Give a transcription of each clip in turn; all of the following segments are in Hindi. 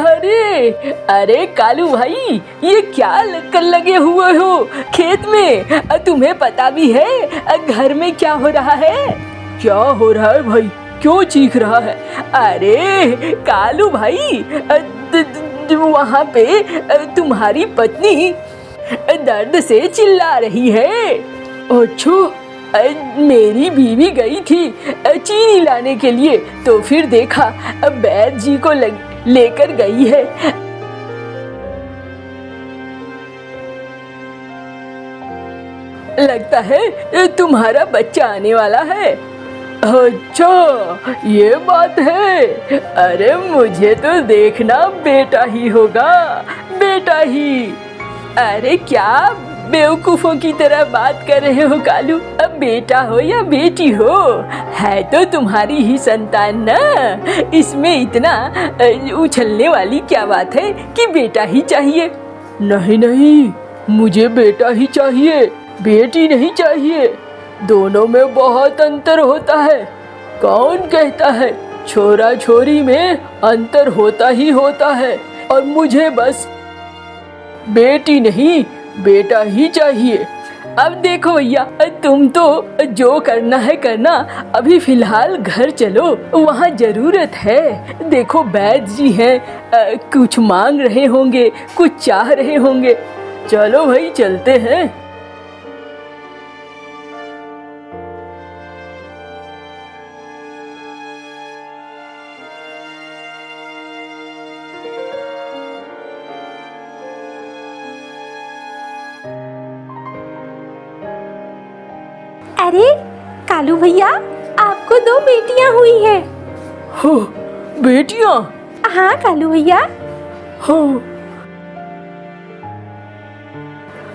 अरे अरे कालू भाई, ये क्या कर लगे हुए हो खेत में? तुम्हें पता भी है घर में क्या हो रहा है? क्या हो रहा है भाई? क्यों चीख रहा है? अरे कालू भाई, वहाँ पे तुम्हारी पत्नी दर्द से चिल्ला रही है। अच्छा, मेरी बीवी गई थी चीनी लाने के लिए, तो फिर देखा वैद्य जी को लेकर गई है। लगता है तुम्हारा बच्चा आने वाला है। अच्छा, ये बात है। अरे मुझे तो देखना बेटा ही होगा, बेटा ही। अरे क्या बेवकूफों की तरह बात कर रहे हो कालू? अब बेटा हो या बेटी हो, है तो तुम्हारी ही संतान ना। इसमें इतना उछलने वाली क्या बात है कि बेटा ही चाहिए? नहीं नहीं, मुझे बेटा ही चाहिए, बेटी नहीं चाहिए। दोनों में बहुत अंतर होता है। कौन कहता है? छोरा छोरी में अंतर होता ही होता है। और मुझे बस बेटी नहीं, बेटा ही चाहिए। अब देखो भैया, तुम तो जो करना है करना, अभी फिलहाल घर चलो, वहाँ जरूरत है। देखो वैद्य जी हैं, कुछ मांग रहे होंगे, कुछ चाह रहे होंगे। चलो भाई चलते हैं। अरे कालू भैया, आपको 2 बेटियां हुई हैं। हो, बेटियां? हाँ कालू भैया। हो।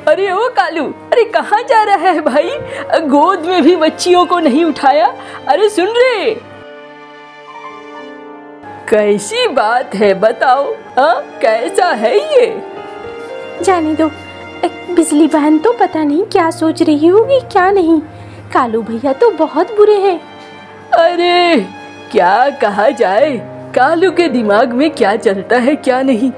अरे ओ कालू, अरे कहाँ जा रहा है भाई? गोद में भी बच्चियों को नहीं उठाया। अरे सुन रे, कैसी बात है बताओ? हाँ, कैसा है ये? जाने दो, बिजली बहन तो पता नहीं क्या सोच रही होगी क्या नहीं। कालू भैया तो बहुत बुरे हैं। अरे क्या कहा जाए, कालू के दिमाग में क्या चलता है क्या नहीं।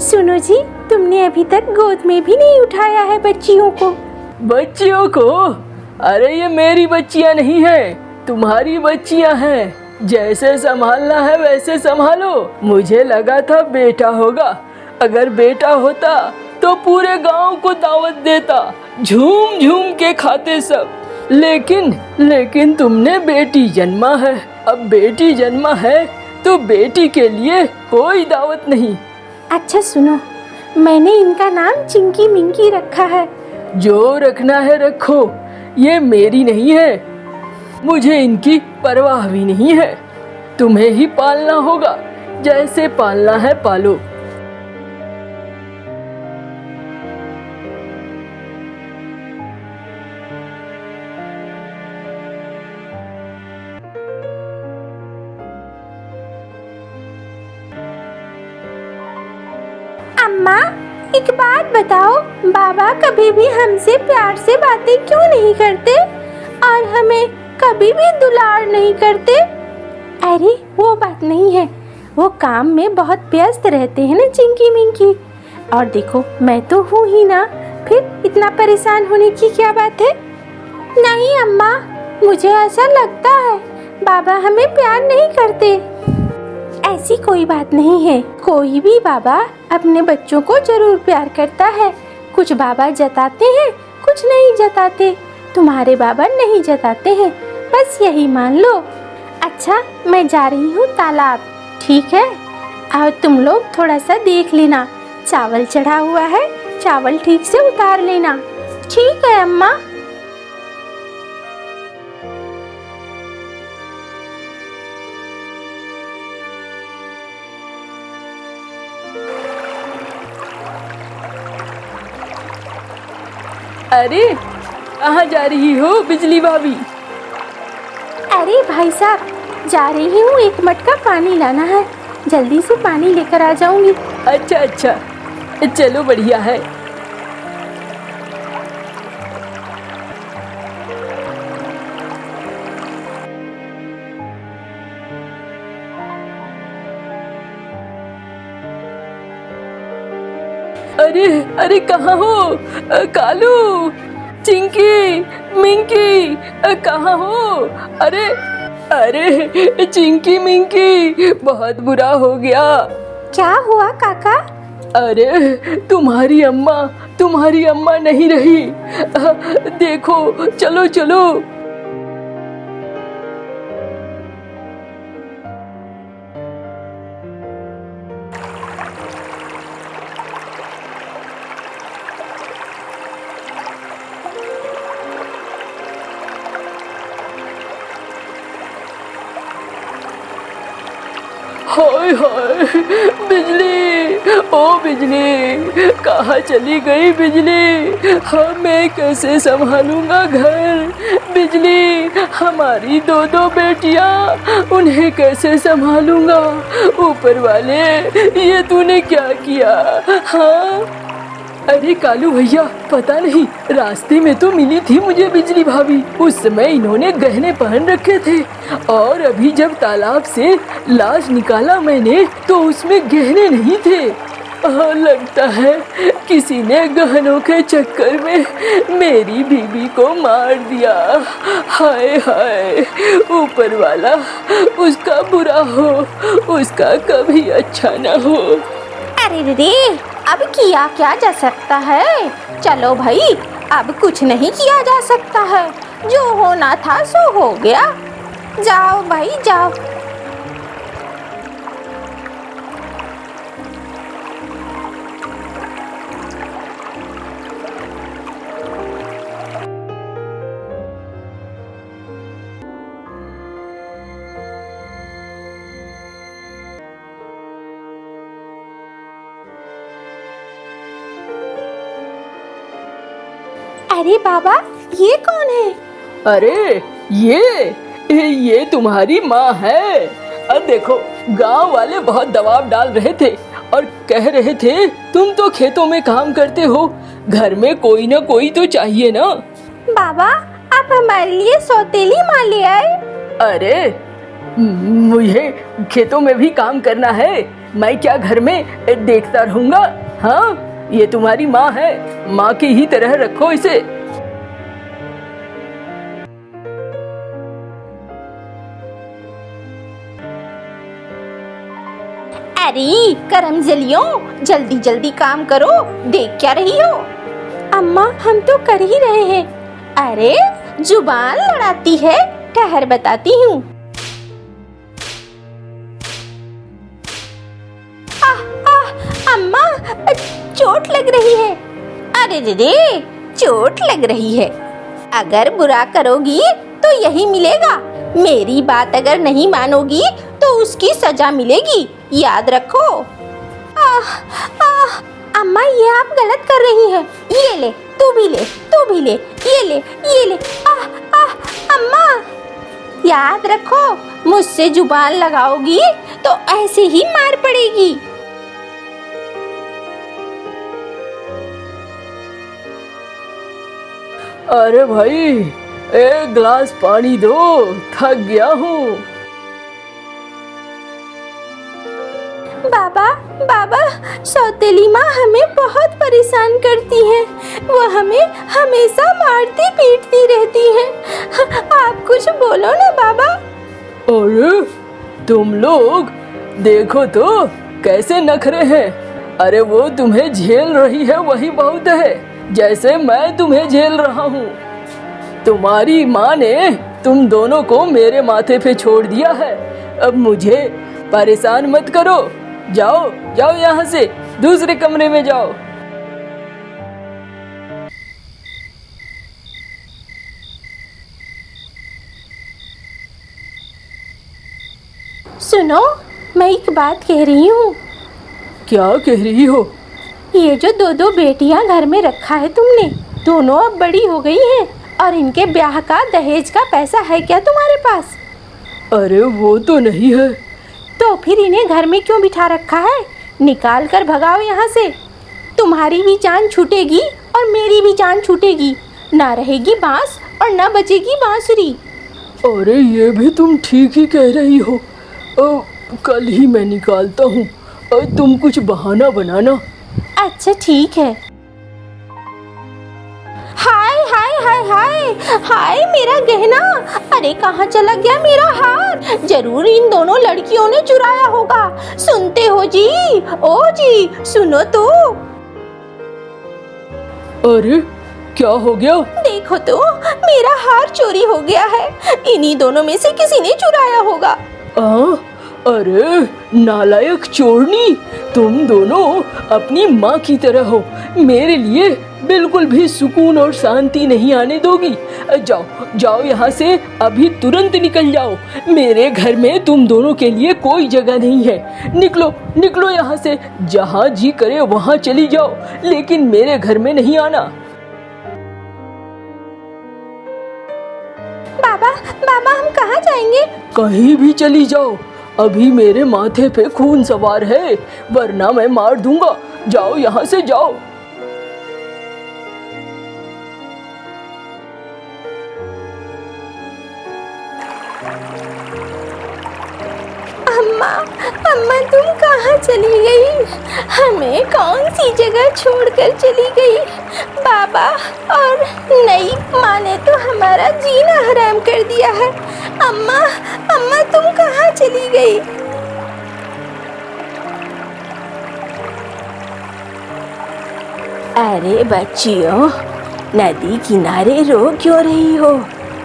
सुनो जी, तुमने अभी तक गोद में भी नहीं उठाया है बच्चियों को। बच्चियों को? अरे ये मेरी बच्चियां नहीं है, तुम्हारी बच्चियां हैं। जैसे संभालना है वैसे संभालो। मुझे लगा था बेटा होगा। अगर बेटा होता तो पूरे गांव को दावत देता, झूम झूम के खाते सब। लेकिन तुमने बेटी जन्मा है। अब बेटी जन्मा है तो बेटी के लिए कोई दावत नहीं। अच्छा सुनो, मैंने इनका नाम चिंकी मिंकी रखा है। जो रखना है रखो, ये मेरी नहीं है। मुझे इनकी परवाह भी नहीं है। तुम्हें ही पालना होगा, जैसे पालना है पालो। अम्मा, एक बात बताओ, बाबा कभी भी हमसे प्यार से बातें क्यों नहीं करते और हमें कभी भी दुलार नहीं करते? अरे वो बात नहीं है, वो काम में बहुत व्यस्त रहते हैं ना चिंकी मिंकी। और देखो मैं तो हूँ ही ना, फिर इतना परेशान होने की क्या बात है? नहीं अम्मा, मुझे ऐसा लगता है बाबा हमें प्यार नहीं करते। ऐसी कोई बात नहीं है, कोई भी बाबा अपने बच्चों को जरूर प्यार करता है। कुछ बाबा जताते हैं, कुछ नहीं जताते। तुम्हारे बाबा नहीं जताते हैं, बस यही मान लो। अच्छा, मैं जा रही हूँ तालाब, ठीक है? और तुम लोग थोड़ा सा देख लेना, चावल चढ़ा हुआ है, चावल ठीक से उतार लेना। ठीक है अम्मा। अरे कहाँ जा रही हो बिजली भाभी? अरे भाई साहब, जा रही हूँ, एक मटका पानी लाना है, जल्दी से पानी लेकर आ जाऊंगी। अच्छा, चलो बढ़िया है। अरे अरे कहाँ हो कालू, चिंकी, मिंकी, कहाँ हो? अरे अरे चिंकी मिंकी, बहुत बुरा हो गया। क्या हुआ काका? अरे तुम्हारी अम्मा नहीं रही। देखो, चलो चलो। हाय हाय, बिजली, ओ बिजली, कहाँ चली गई बिजली? हाँ, मैं कैसे संभालूंगा घर? बिजली, हमारी दो बेटियां, उन्हें कैसे संभालूंगा? ऊपर वाले, ये तूने क्या किया? हाँ, अरे कालू भैया, पता नहीं, रास्ते में तो मिली थी मुझे बिजली भाभी। उस समय इन्होंने गहने पहन रखे थे और अभी जब तालाब से लाश निकाला मैंने तो उसमें गहने नहीं थे। लगता है किसी ने गहनों के चक्कर में मेरी बीबी को मार दिया। हाय हाय, ऊपर वाला उसका बुरा हो, उसका कभी अच्छा ना हो। अरे रे, अब किया क्या जा सकता है? चलो भाई, अब कुछ नहीं किया जा सकता है। जो होना था सो हो गया। जाओ भाई जाओ। अरे बाबा, ये कौन है? अरे ये तुम्हारी माँ है। अब देखो, गांव वाले बहुत दबाव डाल रहे थे और कह रहे थे तुम तो खेतों में काम करते हो, घर में कोई ना कोई तो चाहिए ना। बाबा, आप हमारे लिए सौतेली माँ ले आए? अरे मुझे खेतों में भी काम करना है, मैं क्या घर में देखता रहूंगा? हाँ, ये तुम्हारी माँ है, माँ की ही तरह रखो इसे। अरे करमजलियों, जल्दी जल्दी काम करो, देख क्या रही हो? अम्मा, हम तो कर ही रहे हैं। अरे जुबान लड़ाती है, ठहर बताती हूँ। अम्मा, चोट लग रही है। अरे रे, चोट लग रही है। अगर बुरा करोगी तो यही मिलेगा। मेरी बात अगर नहीं मानोगी तो उसकी सजा मिलेगी, याद रखो। अम्मा, ये आप गलत कर रही हैं। ये ले, तू भी ले, तू भी ले, ये ले। अम्मा, याद रखो, मुझसे जुबान लगाओगी तो ऐसे ही मार पड़ेगी। अरे भाई, एक गिलास पानी दो, थक गया हूँ। बाबा, सौतेली माँ हमें बहुत परेशान करती है। वो हमें हमेशा मारती पीटती रहती है। आप कुछ बोलो ना बाबा। अरे तुम लोग देखो तो कैसे नखरे हैं। अरे वो तुम्हें झेल रही है वही बहुत है, जैसे मैं तुम्हें झेल रहा हूँ। तुम्हारी माँ ने तुम दोनों को मेरे माथे पे छोड़ दिया है। अब मुझे परेशान मत करो, जाओ जाओ यहाँ से, दूसरे कमरे में जाओ। सुनो, मैं एक बात कह रही हूँ। क्या कह रही हो? ये जो दो बेटियां घर में रखा है तुमने, दोनों अब बड़ी हो गई हैं और इनके ब्याह का दहेज का पैसा है क्या तुम्हारे पास? अरे वो तो नहीं है। तो फिर इन्हें घर में क्यों बिठा रखा है? निकाल कर भगाओ यहाँ से। तुम्हारी भी जान छूटेगी और मेरी भी जान छूटेगी। ना रहेगी बांस और ना बचेगी बांसुरी। अरे ये भी तुम ठीक ही कह रही हो। कल ही मैं निकालता हूँ, तुम कुछ बहाना बनाना। अच्छा ठीक है। हाय हाय हाय हाय हाय, मेरा गहना! अरे कहाँ चला गया मेरा हार? जरूर इन दोनों लड़कियों ने चुराया होगा। सुनते हो जी? ओ जी, सुनो तो। अरे क्या हो गया? देखो तो, मेरा हार चोरी हो गया है। इन्हीं दोनों में से किसी ने चुराया होगा। अरे नालायक चोरनी, तुम दोनों अपनी माँ की तरह हो। मेरे लिए बिल्कुल भी सुकून और शांति नहीं आने दोगी। जाओ जाओ यहाँ से, अभी तुरंत निकल जाओ। मेरे घर में तुम दोनों के लिए कोई जगह नहीं है। निकलो निकलो यहाँ से, जहाँ जी करे वहाँ चली जाओ, लेकिन मेरे घर में नहीं आना। बाबा बाबा, हम कहाँ जाएंगे? कहीं भी चली जाओ, अभी मेरे माथे पे खून सवार है, वरना मैं मार दूंगा। जाओ यहाँ से जाओ। अम्मा अम्मा, तुम कहाँ चली गई? हमें कौन सी जगह छोड़कर चली गई? बाबा और नई माँ ने तो हमारा जीना हराम कर दिया है। अम्मा अम्मा, तुम कहाँ चली गई? अरे बच्चियों, नदी किनारे रो क्यों रही हो?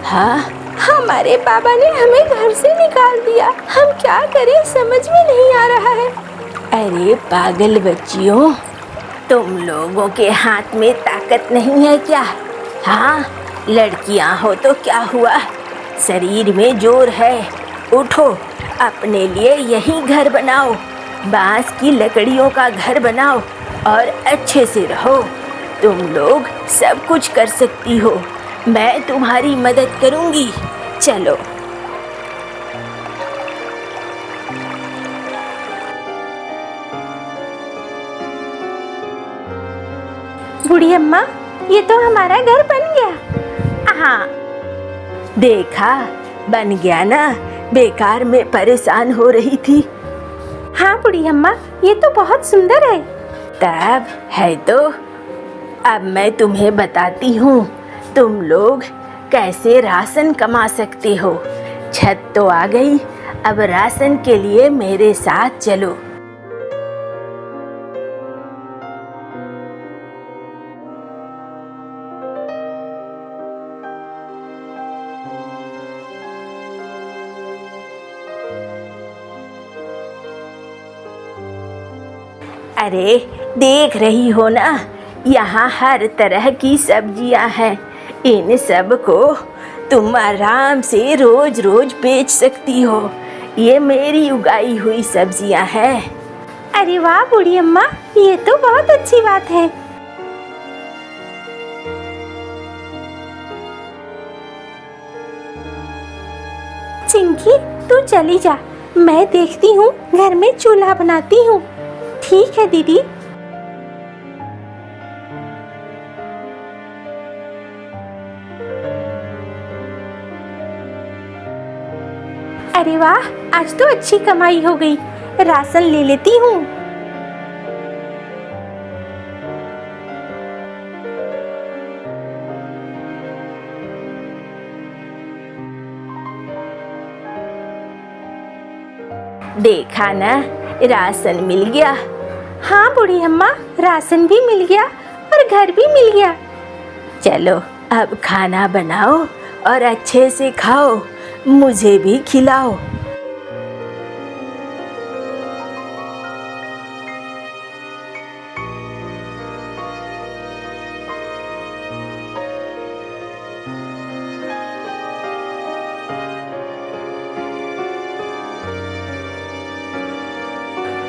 हाँ, हमारे बाबा ने हमें घर से निकाल दिया। हम क्या करें, समझ में नहीं आ रहा है। अरे पागल बच्चियों, तुम लोगों के हाथ में ताकत नहीं है क्या? हाँ, लड़कियां हो तो क्या हुआ, शरीर में जोर है। उठो, अपने लिए यही घर बनाओ, बांस की लकड़ियों का घर बनाओ और अच्छे से रहो। तुम लोग सब कुछ कर सकती हो, मैं तुम्हारी मदद करूंगी। चलो। बूढ़ी अम्मा, ये तो हमारा घर बन गया। हाँ, देखा, बन गया ना। बेकार में परेशान हो रही थी। हाँ बूढ़ी अम्मा, ये तो बहुत सुंदर है। तब है तो। अब मैं तुम्हें बताती हूँ, तुम लोग कैसे राशन कमा सकते हो। छत तो आ गई, अब राशन के लिए मेरे साथ चलो। अरे देख रही हो ना, यहाँ हर तरह की सब्जियाँ हैं। इन सब को तुम आराम से रोज रोज बेच सकती हो। ये मेरी उगाई हुई सब्जियाँ हैं। अरे वाह बूढ़ी अम्मा, ये तो बहुत अच्छी बात है। चिंकी, तू चली जा, मैं देखती हूँ, घर में चूल्हा बनाती हूँ। ठीक है दीदी। अरे वाह, आज तो अच्छी कमाई हो गई। राशन ले लेती हूँ। देखा ना, राशन मिल गया। हाँ बूढ़ी अम्मा, राशन भी मिल गया और घर भी मिल गया। चलो अब खाना बनाओ और अच्छे से खाओ, मुझे भी खिलाओ।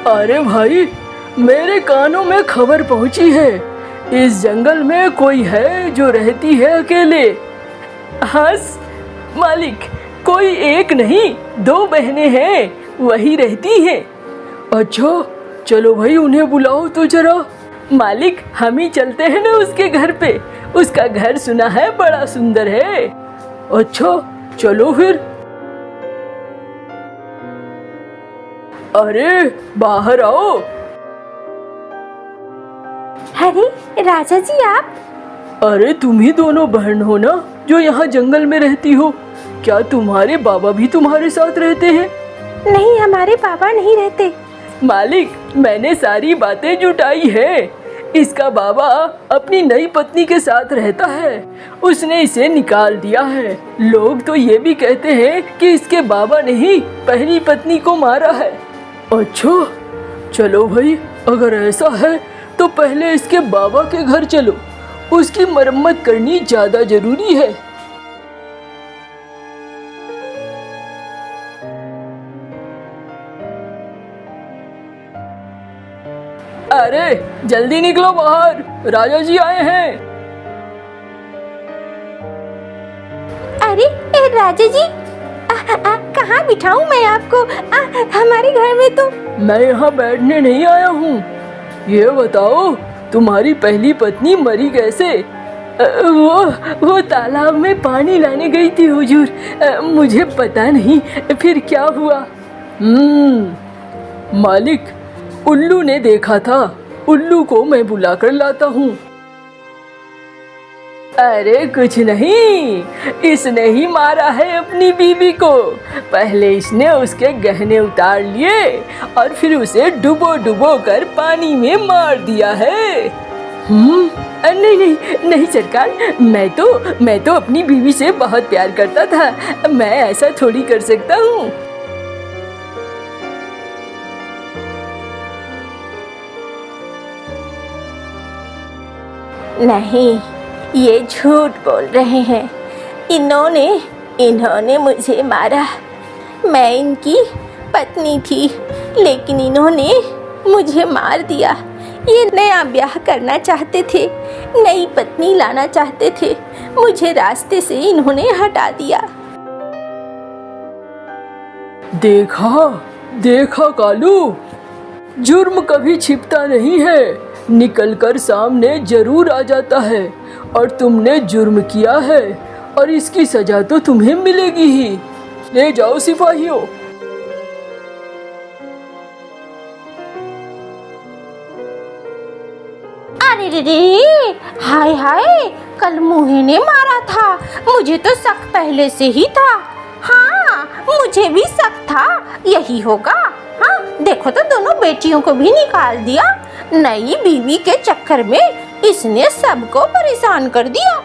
अरे भाई, मेरे कानों में खबर पहुंची है, इस जंगल में कोई है जो रहती है अकेले। हंस मालिक, कोई एक नहीं, 2 बहनें हैं, वही रहती हैं। अच्छा चलो भाई, उन्हें बुलाओ तो जरा। मालिक, हम ही चलते हैं ना उसके घर पे, उसका घर सुना है बड़ा सुंदर है। अच्छा चलो फिर। अरे बाहर आओ। अरे राजा जी आप? अरे तुम ही दोनों बहन हो ना जो यहाँ जंगल में रहती हो। क्या तुम्हारे बाबा भी तुम्हारे साथ रहते हैं? नहीं, हमारे पापा नहीं रहते। मालिक, मैंने सारी बातें जुटाई है। इसका बाबा अपनी नई पत्नी के साथ रहता है। उसने इसे निकाल दिया है। लोग तो ये भी कहते हैं कि इसके बाबा ने ही पहली पत्नी को मारा है। अच्छा, चलो भाई, अगर ऐसा है तो पहले इसके बाबा के घर चलो। उसकी मरम्मत करनी ज्यादा जरूरी है। अरे जल्दी निकलो बाहर, राजा जी आए हैं। अरे राजा जी, कहाँ बिठाऊं मैं आपको? हमारे घर में तो। मैं यहाँ बैठने नहीं आया हूँ। ये बताओ, तुम्हारी पहली पत्नी मरी कैसे? वो तालाब में पानी लाने गई थी हुजूर। मुझे पता नहीं फिर क्या हुआ। मालिक, उल्लू ने देखा था। उल्लू को मैं बुलाकर लाता हूँ। अरे कुछ नहीं, इसने ही मारा है अपनी बीवी को। पहले इसने उसके गहने उतार लिए और फिर उसे डुबो डुबो कर पानी में मार दिया है। नहीं नहीं नहीं सरकार, मैं तो अपनी बीवी से बहुत प्यार करता था। मैं ऐसा थोड़ी कर सकता हूँ। नहीं, ये झूठ बोल रहे हैं। इन्होंने मुझे मारा। मैं इनकी पत्नी थी, लेकिन इन्होंने मुझे मार दिया। ये नया ब्याह करना चाहते थे, नई पत्नी लाना चाहते थे। मुझे रास्ते से इन्होंने हटा दिया। देखा कालू, जुर्म कभी छिपता नहीं है, निकलकर सामने जरूर आ जाता है। और तुमने जुर्म किया है और इसकी सजा तो तुम्हें मिलेगी ही। ले जाओ सिपाहियों। अरे रे, हाय हाय, कल मुहे ने मारा था। मुझे तो शक पहले से ही था। हाँ, मुझे भी शक था यही होगा। हाँ, देखो तो दोनों बेटियों को भी निकाल दिया। नई बीवी के चक्कर में इसने सबको परेशान कर दिया।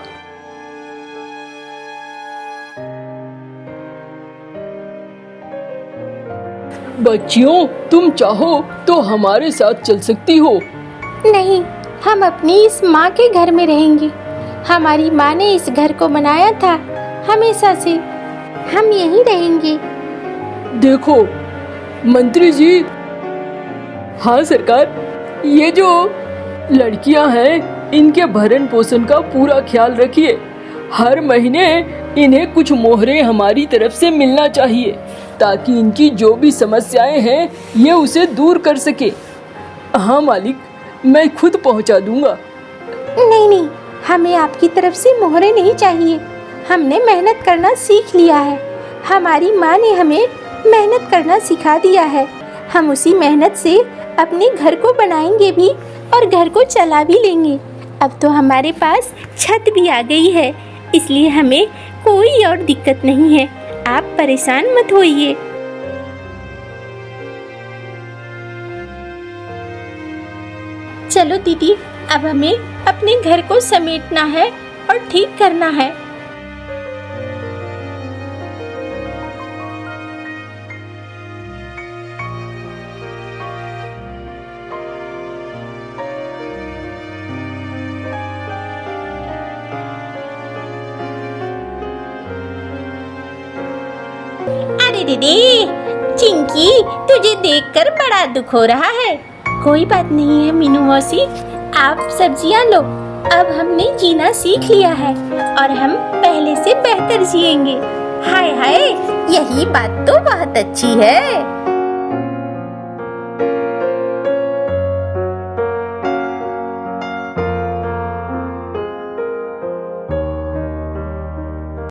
बच्चियों, तुम चाहो तो हमारे साथ चल सकती हो। नहीं, हम अपनी इस माँ के घर में रहेंगे। हमारी माँ ने इस घर को बनाया था, हमेशा से हम यहीं रहेंगे। देखो मंत्री जी। हाँ सरकार, ये जो लड़कियां हैं, इनके भरण पोषण का पूरा ख्याल रखिए। हर महीने इन्हें कुछ मोहरे हमारी तरफ से मिलना चाहिए, ताकि इनकी जो भी समस्याएं हैं ये उसे दूर कर सके। हाँ मालिक, मैं खुद पहुंचा दूंगा। नहीं, हमें आपकी तरफ से मोहरे नहीं चाहिए। हमने मेहनत करना सीख लिया है। हमारी माँ ने हमें मेहनत करना सिखा दिया है। हम उसी मेहनत से अपने घर को बनाएंगे भी और घर को चला भी लेंगे। अब तो हमारे पास छत भी आ गई है, इसलिए हमें कोई और दिक्कत नहीं है। आप परेशान मत होइए। चलो दीदी, अब हमें अपने घर को समेटना है और ठीक करना है। अरे दीदी, चिंकी, तुझे देखकर बड़ा दुख हो रहा है। कोई बात नहीं है मीनू मौसी, आप सब्जियां लो। अब हमने जीना सीख लिया है और हम पहले से बेहतर जिएंगे। हाय हाय, यही बात तो बहुत अच्छी है।